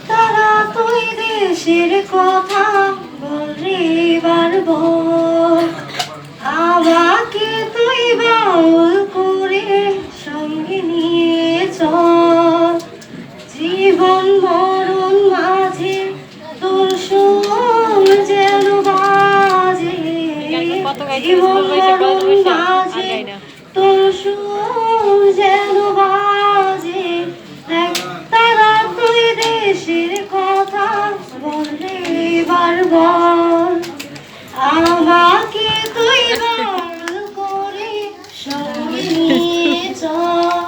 তারা তুই দেশের কথা বলরে বার বল, আমাকে তুই বাউল করে সঙ্গে নিয়ে চল। জীবন মরণ মাঝে তোর সুর যেন বাজে, জীবন মরণ মাঝে তোর সুর যেন বাজে। তারা তুই দেশের কথা বললে বার বল, আমাকে তুই বাউল করে সঙ্গে নিয়ে চল।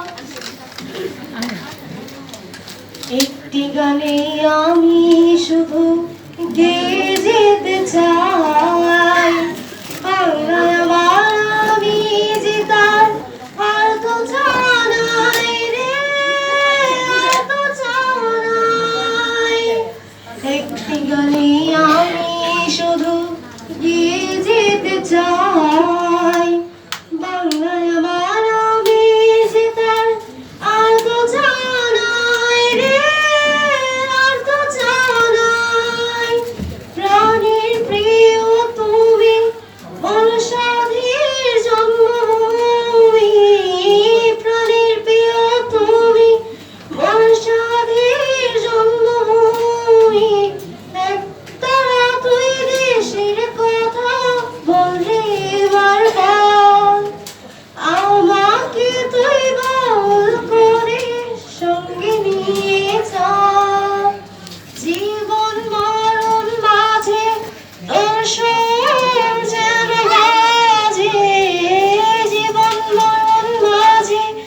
একটি গানে আমি শুধু গেয়ে যেতে চাই।